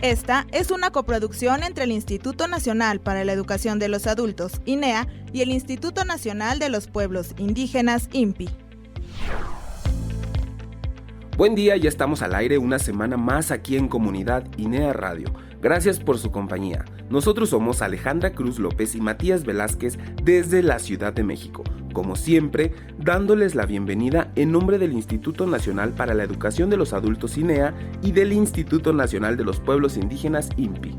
Esta es una coproducción entre el Instituto Nacional para la Educación de los Adultos, INEA, y el Instituto Nacional de los Pueblos Indígenas, INPI. Buen día, ya estamos al aire una semana más aquí en Comunidad INEA Radio. Gracias por su compañía. Nosotros somos Alejandra Cruz López y Matías Velázquez desde la Ciudad de México. Como siempre, dándoles la bienvenida en nombre del Instituto Nacional para la Educación de los Adultos INEA y del Instituto Nacional de los Pueblos Indígenas INPI.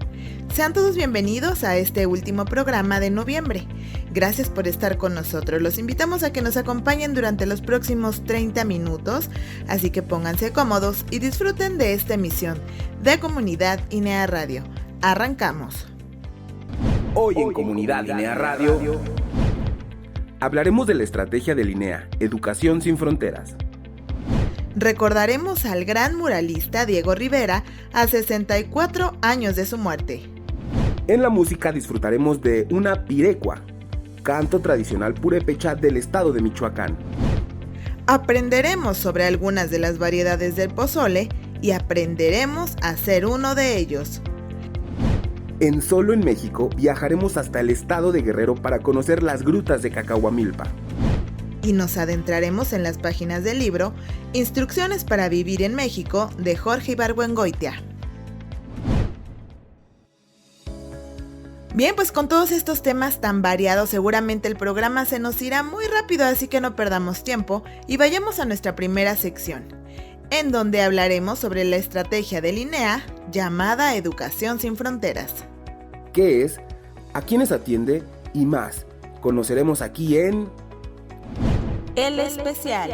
Sean todos bienvenidos a este último programa de noviembre. Gracias por estar con nosotros. Los invitamos a que nos acompañen durante los próximos 30 minutos, así que pónganse cómodos y disfruten de esta emisión de Comunidad INEA Radio. Arrancamos. Hoy en Comunidad INEA Radio hablaremos de la estrategia del INEA, Educación sin Fronteras. Recordaremos al gran muralista Diego Rivera a 64 años de su muerte. En la música disfrutaremos de una pirecua, canto tradicional purépecha del estado de Michoacán. Aprenderemos sobre algunas de las variedades del pozole y aprenderemos a hacer uno de ellos. Solo en México viajaremos hasta el estado de Guerrero para conocer las grutas de Cacahuamilpa. Y nos adentraremos en las páginas del libro Instrucciones para vivir en México de Jorge Ibargüengoitia. Bien, pues con todos estos temas tan variados, seguramente el programa se nos irá muy rápido, así que no perdamos tiempo y vayamos a nuestra primera sección, en donde hablaremos sobre la estrategia del INEA llamada Educación sin Fronteras. ¿Qué es? ¿A quiénes atiende? Y más. Conoceremos aquí en El Especial.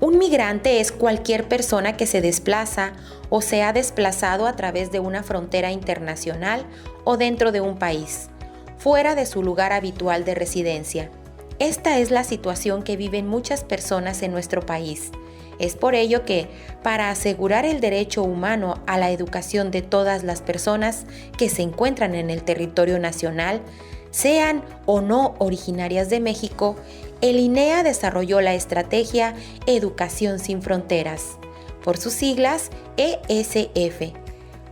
Un migrante es cualquier persona que se desplaza o se ha desplazado a través de una frontera internacional o dentro de un país, fuera de su lugar habitual de residencia. Esta es la situación que viven muchas personas en nuestro país. Es por ello que, para asegurar el derecho humano a la educación de todas las personas que se encuentran en el territorio nacional, sean o no originarias de México, el INEA desarrolló la estrategia Educación sin Fronteras, por sus siglas ESF,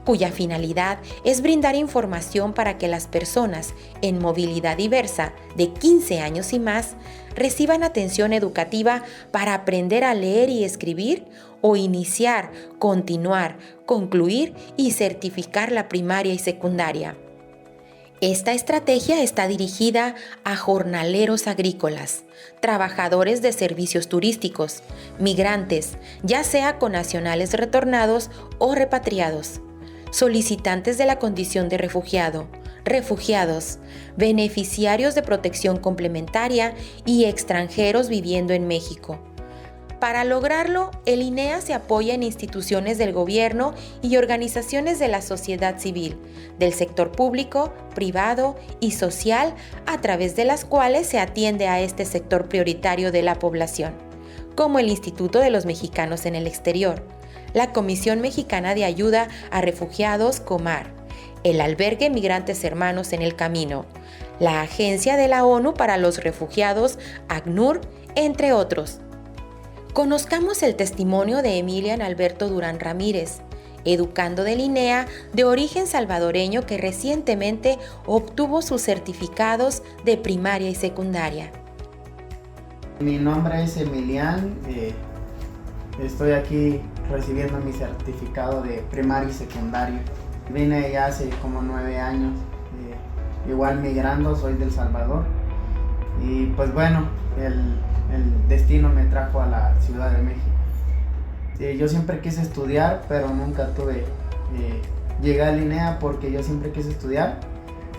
cuya finalidad es brindar información para que las personas en movilidad diversa de 15 años y más reciban atención educativa para aprender a leer y escribir o iniciar, continuar, concluir y certificar la primaria y secundaria. Esta estrategia está dirigida a jornaleros agrícolas, trabajadores de servicios turísticos, migrantes, ya sea connacionales retornados o repatriados, solicitantes de la condición de refugiado, refugiados, beneficiarios de protección complementaria y extranjeros viviendo en México. Para lograrlo, el INEA se apoya en instituciones del gobierno y organizaciones de la sociedad civil, del sector público, privado y social, a través de las cuales se atiende a este sector prioritario de la población, como el Instituto de los Mexicanos en el Exterior, la Comisión Mexicana de Ayuda a Refugiados Comar, el Albergue Migrantes Hermanos en el Camino, la Agencia de la ONU para los Refugiados ACNUR, entre otros. Conozcamos el testimonio de Emilian Alberto Durán Ramírez, educando del INEA de origen salvadoreño que recientemente obtuvo sus certificados de primaria y secundaria. Mi nombre es Emilian, estoy aquí recibiendo mi certificado de primaria y secundaria. Vine ya hace como 9 años, igual migrando, soy del Salvador. Y pues bueno, el destino me trajo a la Ciudad de México. Yo siempre quise estudiar, pero nunca tuve. Llegué al INEA porque yo siempre quise estudiar,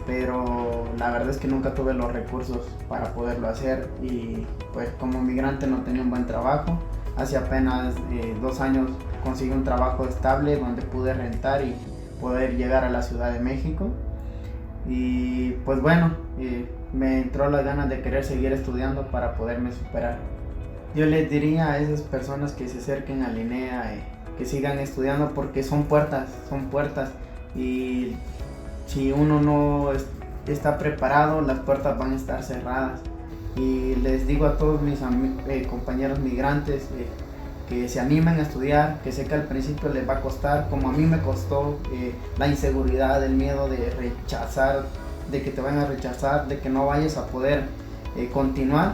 pero la verdad es que nunca tuve los recursos para poderlo hacer. Y pues como migrante no tenía un buen trabajo. Hace apenas 2 años conseguí un trabajo estable donde pude rentar y poder llegar a la Ciudad de México. Y pues bueno, me entró las ganas de querer seguir estudiando para poderme superar. Yo les diría a esas personas que se acerquen al INEA, que sigan estudiando porque son puertas, y si uno no está preparado, las puertas van a estar cerradas. Y les digo a todos mis compañeros migrantes que se animen a estudiar, que sé que al principio les va a costar, como a mí me costó, la inseguridad, el miedo de rechazar, de que te van a rechazar, de que no vayas a poder continuar.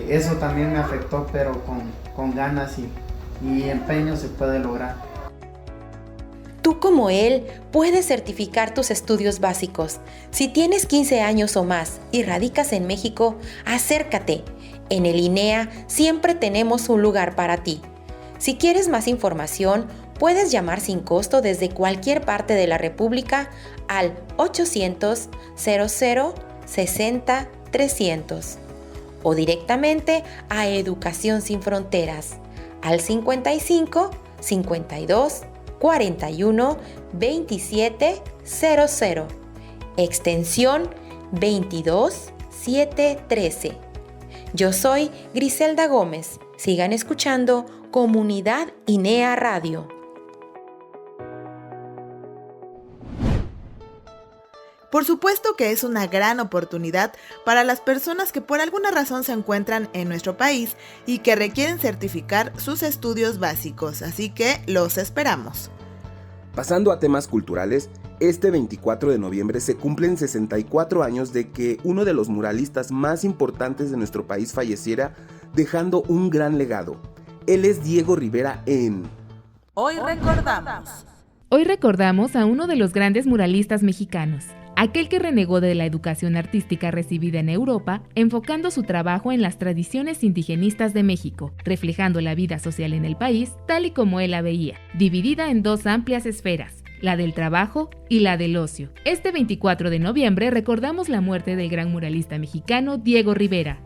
Eso también me afectó, pero con ganas y empeño se puede lograr. Tú como él puedes certificar tus estudios básicos. Si tienes 15 años o más y radicas en México, acércate. En el INEA siempre tenemos un lugar para ti. Si quieres más información, puedes llamar sin costo desde cualquier parte de la República al 800 00 60 300 o directamente a Educación Sin Fronteras al 55 52 41 27 00, extensión 22713. Yo soy Griselda Gómez. Sigan escuchando Comunidad INEA Radio. Por supuesto que es una gran oportunidad para las personas que por alguna razón se encuentran en nuestro país y que requieren certificar sus estudios básicos, así que los esperamos. Pasando a temas culturales, este 24 de noviembre se cumplen 64 años de que uno de los muralistas más importantes de nuestro país falleciera, dejando un gran legado. Él es Diego Rivera en Hoy recordamos. Hoy recordamos a uno de los grandes muralistas mexicanos, aquel que renegó de la educación artística recibida en Europa, enfocando su trabajo en las tradiciones indigenistas de México, reflejando la vida social en el país tal y como él la veía, dividida en dos amplias esferas, la del trabajo y la del ocio. Este 24 de noviembre recordamos la muerte del gran muralista mexicano Diego Rivera.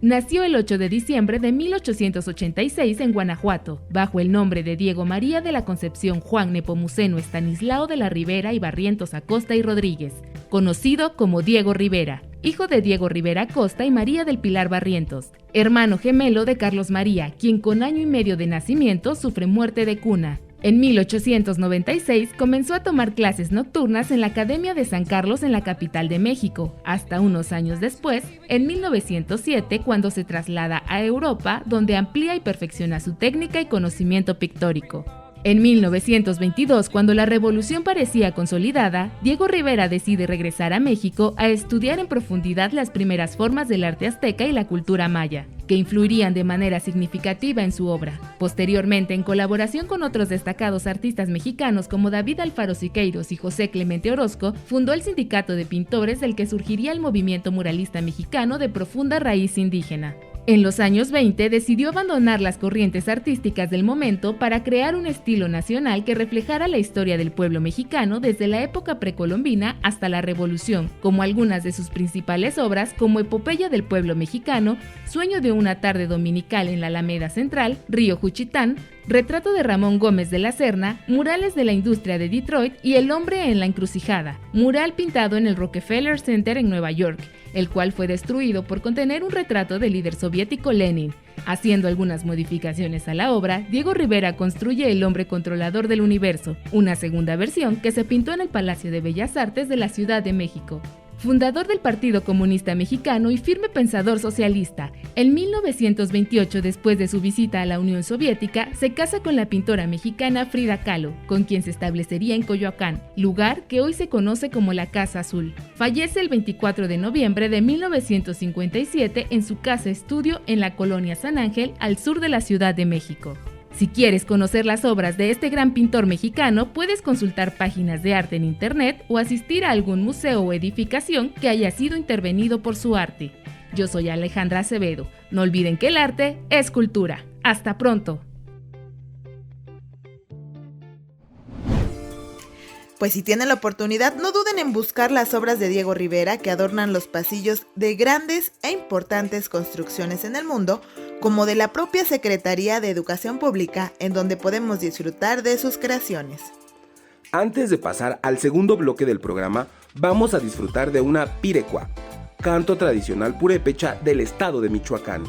Nació el 8 de diciembre de 1886 en Guanajuato, bajo el nombre de Diego María de la Concepción Juan Nepomuceno Estanislao de la Ribera y Barrientos Acosta y Rodríguez, conocido como Diego Rivera, hijo de Diego Rivera Acosta y María del Pilar Barrientos, hermano gemelo de Carlos María, quien con año y medio de nacimiento sufre muerte de cuna. En 1896 comenzó a tomar clases nocturnas en la Academia de San Carlos en la capital de México, hasta unos años después, en 1907, cuando se traslada a Europa, donde amplía y perfecciona su técnica y conocimiento pictórico. En 1922, cuando la revolución parecía consolidada, Diego Rivera decide regresar a México a estudiar en profundidad las primeras formas del arte azteca y la cultura maya, que influirían de manera significativa en su obra. Posteriormente, en colaboración con otros destacados artistas mexicanos como David Alfaro Siqueiros y José Clemente Orozco, fundó el Sindicato de Pintores, del que surgiría el movimiento muralista mexicano de profunda raíz indígena. En los años 20 decidió abandonar las corrientes artísticas del momento para crear un estilo nacional que reflejara la historia del pueblo mexicano desde la época precolombina hasta la Revolución, como algunas de sus principales obras como Epopeya del Pueblo Mexicano, Sueño de una tarde dominical en la Alameda Central, Río Juchitán, Retrato de Ramón Gómez de la Serna, Murales de la Industria de Detroit y El Hombre en la Encrucijada, mural pintado en el Rockefeller Center en Nueva York, el cual fue destruido por contener un retrato del líder soviético Lenin. Haciendo algunas modificaciones a la obra, Diego Rivera construye El Hombre Controlador del Universo, una segunda versión que se pintó en el Palacio de Bellas Artes de la Ciudad de México. Fundador del Partido Comunista Mexicano y firme pensador socialista, en 1928, después de su visita a la Unión Soviética, se casa con la pintora mexicana Frida Kahlo, con quien se establecería en Coyoacán, lugar que hoy se conoce como la Casa Azul. Fallece el 24 de noviembre de 1957 en su casa estudio en la colonia San Ángel, al sur de la Ciudad de México. Si quieres conocer las obras de este gran pintor mexicano, puedes consultar páginas de arte en internet o asistir a algún museo o edificación que haya sido intervenido por su arte. Yo soy Alejandra Acevedo. No olviden que el arte es cultura. ¡Hasta pronto! Pues si tienen la oportunidad, no duden en buscar las obras de Diego Rivera que adornan los pasillos de grandes e importantes construcciones en el mundo, como de la propia Secretaría de Educación Pública, en donde podemos disfrutar de sus creaciones. Antes de pasar al segundo bloque del programa, vamos a disfrutar de una pirecua, canto tradicional purépecha del estado de Michoacán.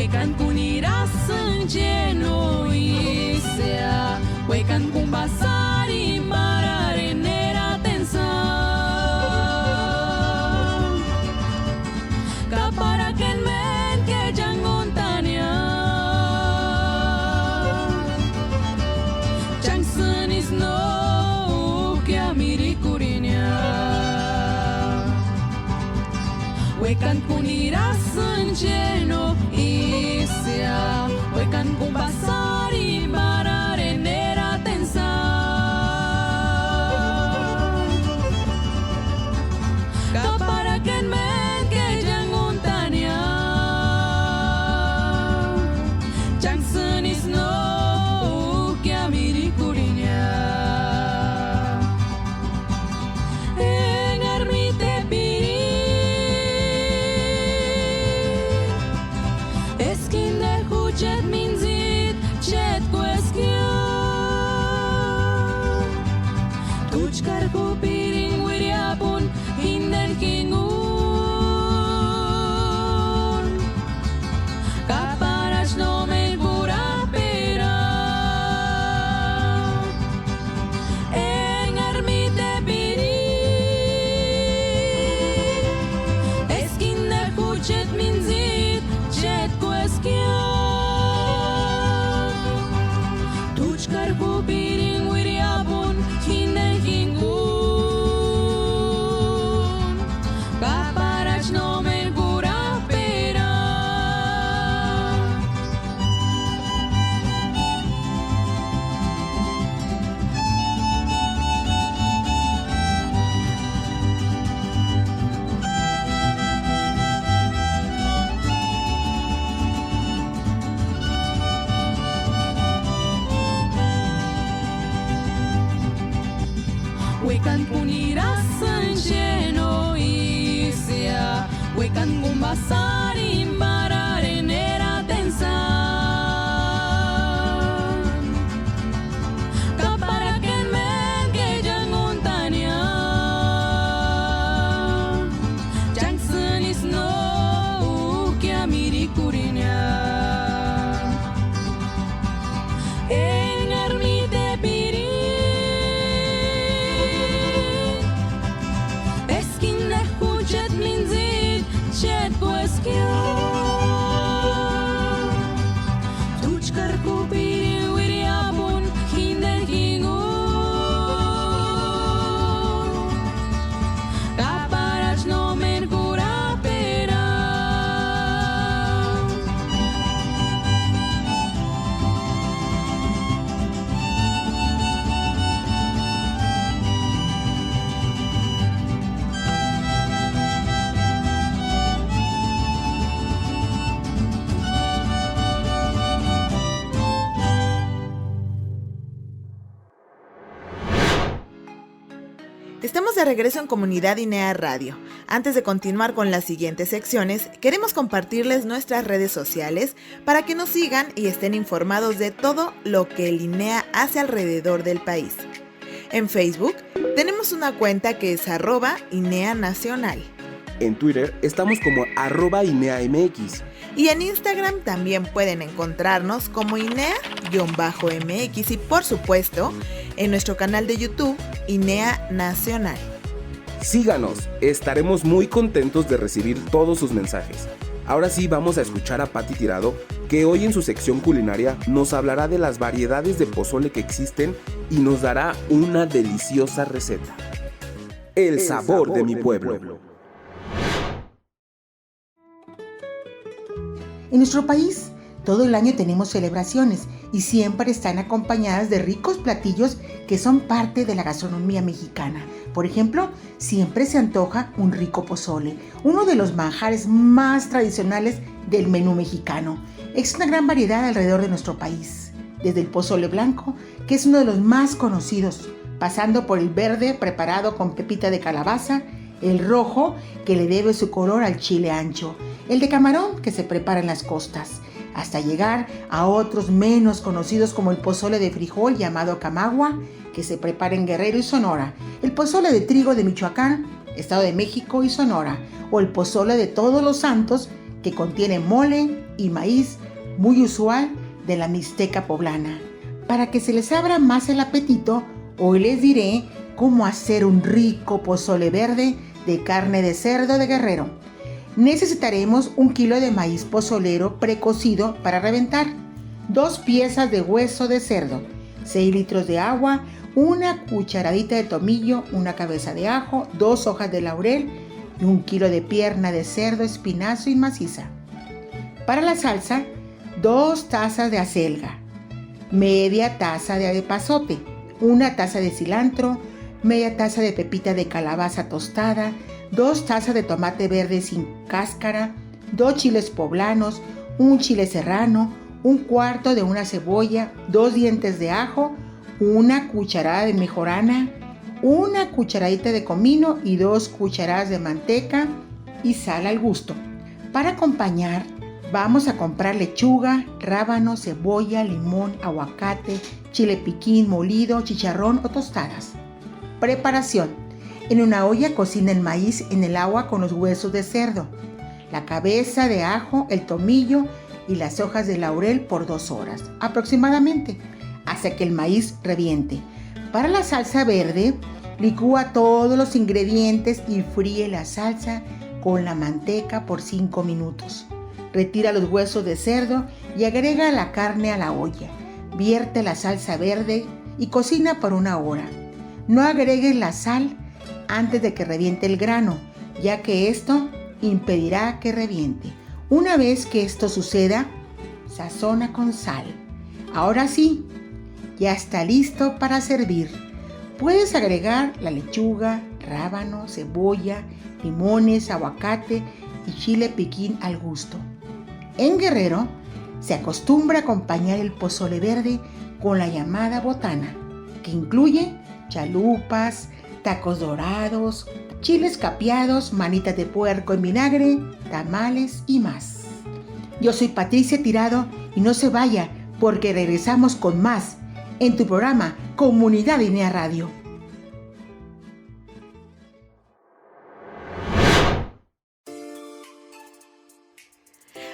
Huecan kunira sânge isea, huecan kumbasari mararenera tensa. Kapara ken men ke jangontania, changsun is no que amirikurinia. Huecan kunira sânge isea, huecan kumbasari mararenera tensa. Kapara ken men ke jangontania, changsun is no que amirikurinia. Engarmite piri, eskin de huchet minzit chet question. Tuchkar ko piring wiriapun hinden kingun. Kaparach no me gura pera. Engarmite piri, eskin de huchet minzit chet question. Tuchkar ko piring wiriapun hinden kingun. Kaparach no me gura pera. Huecan punira sânge isea, huecan kumbasari mararenera tensa. Kapara ken men ke jangontania, changsun is no que amirikurinia. Engarmite piri, eskin de huchet minzit chet question. Tuchkar ko piri wiriapun hinden kingun. Kaparach no me gura pera. Estamos de regreso en Comunidad INEA Radio. Antes de continuar con las siguientes secciones, queremos compartirles nuestras redes sociales para que nos sigan y estén informados de todo lo que el INEA hace alrededor del país. En Facebook tenemos una cuenta que es @INEA Nacional. En Twitter estamos como @INEAMX. Y en Instagram también pueden encontrarnos como INEA-MX y por supuesto en nuestro canal de YouTube INEA Nacional. Síganos, estaremos muy contentos de recibir todos sus mensajes. Ahora sí vamos a escuchar a Pati Tirado, que hoy en su sección culinaria nos hablará de las variedades de pozole que existen y nos dará una deliciosa receta. El sabor de mi pueblo. En nuestro país, todo el año tenemos celebraciones y siempre están acompañadas de ricos platillos que son parte de la gastronomía mexicana. Por ejemplo, siempre se antoja un rico pozole, uno de los manjares más tradicionales del menú mexicano. Existe una gran variedad alrededor de nuestro país, desde el pozole blanco, que es uno de los más conocidos, pasando por el verde preparado con pepita de calabaza, el rojo, que le debe su color al chile ancho, el de camarón, que se prepara en las costas, hasta llegar a otros menos conocidos como el pozole de frijol llamado camagua, que se prepara en Guerrero y Sonora, el pozole de trigo de Michoacán, Estado de México y Sonora, o el pozole de Todos los Santos, que contiene mole, y maíz, muy usual de la Mixteca poblana. Para que se les abra más el apetito, hoy les diré cómo hacer un rico pozole verde de carne de cerdo de Guerrero. Necesitaremos 1 kilo de maíz pozolero precocido para reventar, 2 piezas de hueso de cerdo, 6 litros de agua, 1 cucharadita de tomillo, 1 cabeza de ajo, 2 hojas de laurel y 1 kilo de pierna de cerdo espinazo y maciza. Para la salsa, 2 tazas de acelga, media taza de epazote, 1 taza de cilantro, media taza de pepita de calabaza tostada, 2 tazas de tomate verde sin cáscara, 2 chiles poblanos, 1 chile serrano, 1/4 de una cebolla, 2 dientes de ajo, 1 cucharada de mejorana, 1 cucharadita de comino y 2 cucharadas de manteca y sal al gusto. Para acompañar, vamos a comprar lechuga, rábano, cebolla, limón, aguacate, chile piquín molido, chicharrón o tostadas. Preparación. En una olla cocina el maíz en el agua con los huesos de cerdo, la cabeza de ajo, el tomillo y las hojas de laurel por 2 horas aproximadamente, hasta que el maíz reviente. Para la salsa verde, licúa todos los ingredientes y fríe la salsa con la manteca por 5 minutos. Retira los huesos de cerdo y agrega la carne a la olla. Vierte la salsa verde y cocina por 1 hora. No agregues la sal antes de que reviente el grano, ya que esto impedirá que reviente. Una vez que esto suceda, sazona con sal. Ahora sí, ya está listo para servir. Puedes agregar la lechuga, rábano, cebolla, limones, aguacate y chile piquín al gusto. En Guerrero se acostumbra a acompañar el pozole verde con la llamada botana, que incluye chalupas, tacos dorados, chiles capeados, manitas de puerco en vinagre, tamales y más. Yo soy Patricia Tirado y no se vaya porque regresamos con más en tu programa Comunidad INEA Radio.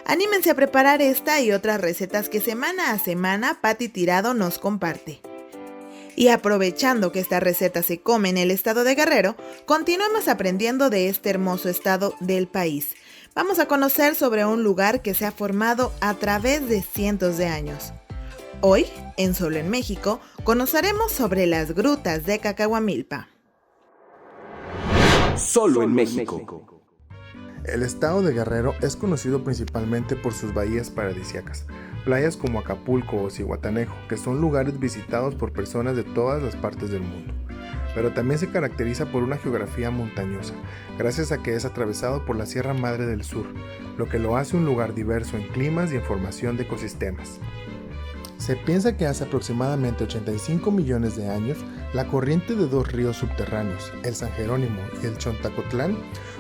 Anímense a preparar esta y otras recetas que semana a semana Pati Tirado nos comparte. Y aprovechando que esta receta se come en el estado de Guerrero, continuemos aprendiendo de este hermoso estado del país. Vamos a conocer sobre un lugar que se ha formado a través de cientos de años. Hoy, en Solo en México, conoceremos sobre las grutas de Cacahuamilpa. Solo en México. El estado de Guerrero es conocido principalmente por sus bahías paradisíacas, playas como Acapulco o Zihuatanejo, que son lugares visitados por personas de todas las partes del mundo. Pero también se caracteriza por una geografía montañosa, gracias a que es atravesado por la Sierra Madre del Sur, lo que lo hace un lugar diverso en climas y en formación de ecosistemas. Se piensa que hace aproximadamente 85 millones de años, la corriente de 2 ríos subterráneos, el San Jerónimo y el Chontacotlán,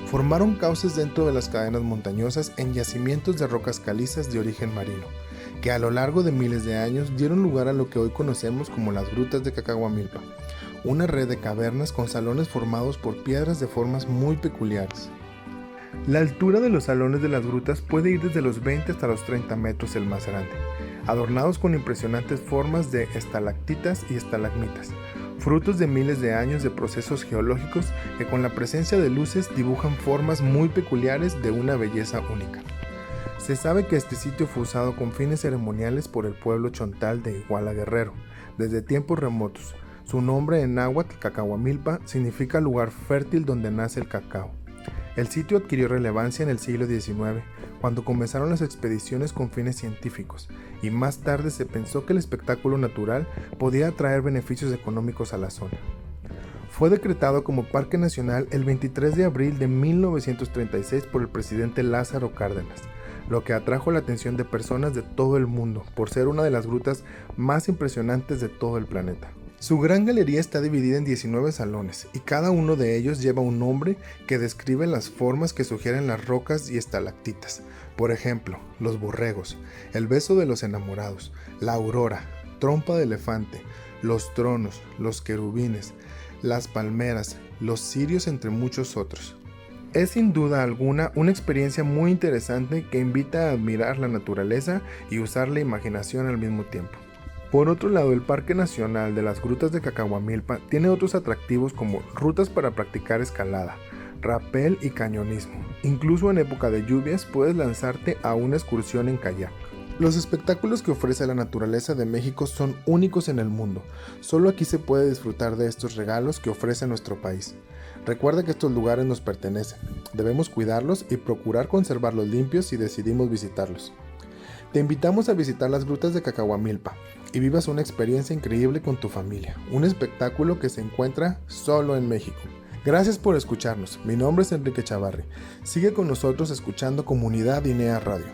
formaron cauces dentro de las cadenas montañosas en yacimientos de rocas calizas de origen marino, que a lo largo de miles de años dieron lugar a lo que hoy conocemos como las grutas de Cacahuamilpa, una red de cavernas con salones formados por piedras de formas muy peculiares. La altura de los salones de las grutas puede ir desde los 20 hasta los 30 metros el más grande, adornados con impresionantes formas de estalactitas y estalagmitas, frutos de miles de años de procesos geológicos que con la presencia de luces dibujan formas muy peculiares de una belleza única. Se sabe que este sitio fue usado con fines ceremoniales por el pueblo chontal de Iguala Guerrero, desde tiempos remotos. Su nombre en náhuatl, Cacahuamilpa, significa lugar fértil donde nace el cacao. El sitio adquirió relevancia en el siglo XIX, cuando comenzaron las expediciones con fines científicos, y más tarde se pensó que el espectáculo natural podía traer beneficios económicos a la zona. Fue decretado como Parque Nacional el 23 de abril de 1936 por el presidente Lázaro Cárdenas, lo que atrajo la atención de personas de todo el mundo por ser una de las grutas más impresionantes de todo el planeta. Su gran galería está dividida en 19 salones y cada uno de ellos lleva un nombre que describe las formas que sugieren las rocas y estalactitas. Por ejemplo, los borregos, el beso de los enamorados, la aurora, trompa de elefante, los tronos, los querubines, las palmeras, los cirios, entre muchos otros. Es sin duda alguna una experiencia muy interesante que invita a admirar la naturaleza y usar la imaginación al mismo tiempo. Por otro lado, el Parque Nacional de las Grutas de Cacahuamilpa tiene otros atractivos como rutas para practicar escalada, rapel y cañonismo. Incluso en época de lluvias puedes lanzarte a una excursión en kayak. Los espectáculos que ofrece la naturaleza de México son únicos en el mundo. Solo aquí se puede disfrutar de estos regalos que ofrece nuestro país. Recuerda que estos lugares nos pertenecen. Debemos cuidarlos y procurar conservarlos limpios si decidimos visitarlos. Te invitamos a visitar las grutas de Cacahuamilpa y vivas una experiencia increíble con tu familia. Un espectáculo que se encuentra solo en México. Gracias por escucharnos. Mi nombre es Enrique Chavarri. Sigue con nosotros escuchando Comunidad INEA Radio.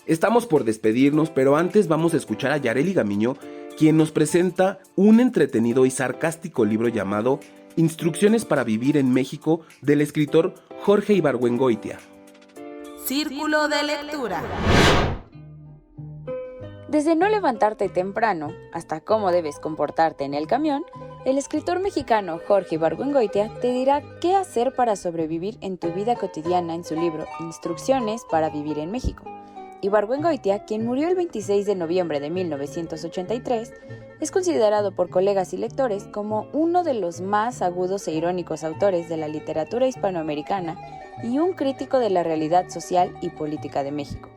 Estamos por despedirnos, pero antes vamos a escuchar a Yareli Gamiño, quien nos presenta un entretenido y sarcástico libro llamado Instrucciones para vivir en México, del escritor Jorge Ibargüengoitia. Círculo de lectura. Desde no levantarte temprano hasta cómo debes comportarte en el camión, el escritor mexicano Jorge Ibargüengoitia te dirá qué hacer para sobrevivir en tu vida cotidiana en su libro Instrucciones para vivir en México. Ibargüengoitia, quien murió el 26 de noviembre de 1983, es considerado por colegas y lectores como uno de los más agudos e irónicos autores de la literatura hispanoamericana y un crítico de la realidad social y política de México.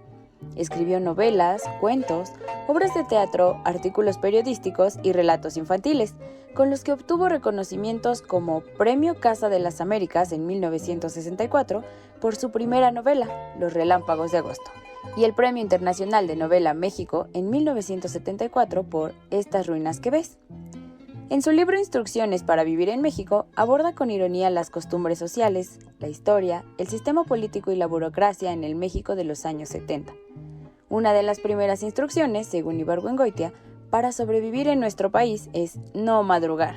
Escribió novelas, cuentos, obras de teatro, artículos periodísticos y relatos infantiles, con los que obtuvo reconocimientos como Premio Casa de las Américas en 1964 por su primera novela, Los Relámpagos de Agosto, y el Premio Internacional de Novela México en 1974 por Estas ruinas que ves. En su libro Instrucciones para vivir en México, aborda con ironía las costumbres sociales, la historia, el sistema político y la burocracia en el México de los años 70. Una de las primeras instrucciones, según Ibargüengoitia, para sobrevivir en nuestro país es no madrugar,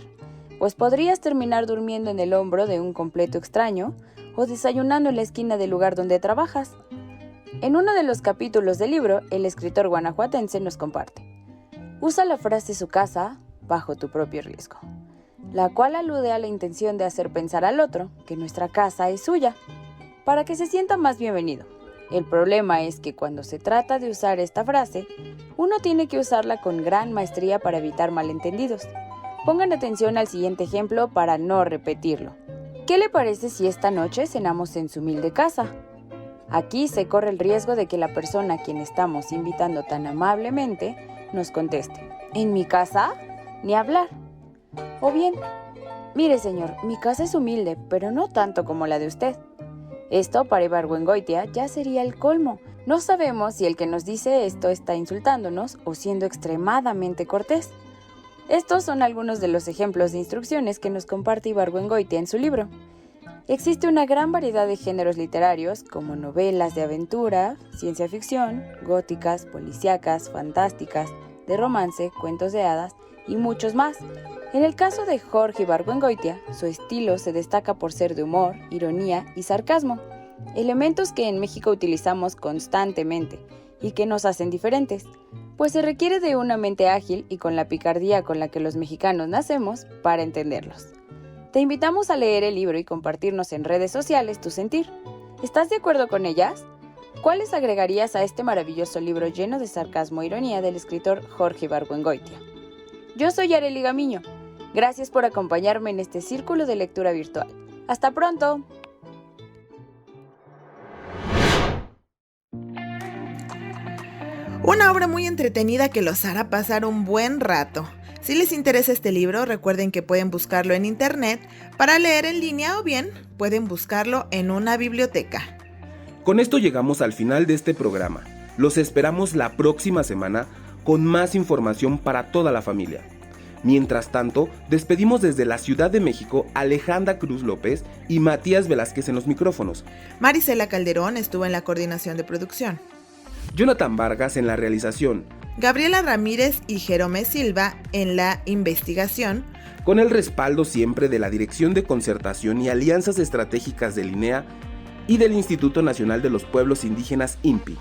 pues podrías terminar durmiendo en el hombro de un completo extraño o desayunando en la esquina del lugar donde trabajas. En uno de los capítulos del libro, el escritor guanajuatense nos comparte: usa la frase su casa bajo tu propio riesgo, la cual alude a la intención de hacer pensar al otro que nuestra casa es suya, para que se sienta más bienvenido. El problema es que cuando se trata de usar esta frase, uno tiene que usarla con gran maestría para evitar malentendidos. Pongan atención al siguiente ejemplo para no repetirlo. ¿Qué le parece si esta noche cenamos en su humilde casa? Aquí se corre el riesgo de que la persona a quien estamos invitando tan amablemente nos conteste: ¿en mi casa? Ni hablar. O bien: mire señor, mi casa es humilde, pero no tanto como la de usted. Esto para Ibargüengoitia ya sería el colmo. No sabemos si el que nos dice esto está insultándonos o siendo extremadamente cortés. Estos son algunos de los ejemplos de instrucciones que nos comparte Ibargüengoitia en su libro. Existe una gran variedad de géneros literarios como novelas de aventura, ciencia ficción, góticas, policíacas, fantásticas, de romance, cuentos de hadas y muchos más. En el caso de Jorge Ibargüengoitia, su estilo se destaca por ser de humor, ironía y sarcasmo, elementos que en México utilizamos constantemente y que nos hacen diferentes, pues se requiere de una mente ágil y con la picardía con la que los mexicanos nacemos para entenderlos. Te invitamos a leer el libro y compartirnos en redes sociales tu sentir. ¿Estás de acuerdo con ellas? ¿Cuáles agregarías a este maravilloso libro lleno de sarcasmo e ironía del escritor Jorge Ibargüengoitia? Yo soy Yareli Gamiño. Gracias por acompañarme en este círculo de lectura virtual. ¡Hasta pronto! Una obra muy entretenida que los hará pasar un buen rato. Si les interesa este libro, recuerden que pueden buscarlo en internet para leer en línea o bien pueden buscarlo en una biblioteca. Con esto llegamos al final de este programa. Los esperamos la próxima semana con más información para toda la familia. Mientras tanto, despedimos desde la Ciudad de México a Alejandra Cruz López y Matías Velázquez en los micrófonos. Marisela Calderón estuvo en la coordinación de producción. Jonathan Vargas en la realización. Gabriela Ramírez y Jerome Silva en la investigación. Con el respaldo siempre de la Dirección de Concertación y Alianzas Estratégicas del INEA y del Instituto Nacional de los Pueblos Indígenas INPI.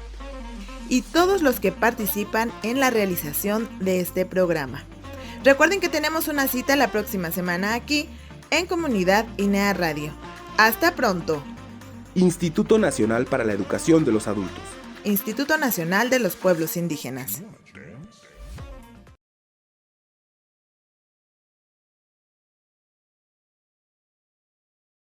Y todos los que participan en la realización de este programa. Recuerden que tenemos una cita la próxima semana aquí en Comunidad INEA Radio. Hasta pronto. Instituto Nacional para la Educación de los Adultos. Instituto Nacional de los Pueblos Indígenas.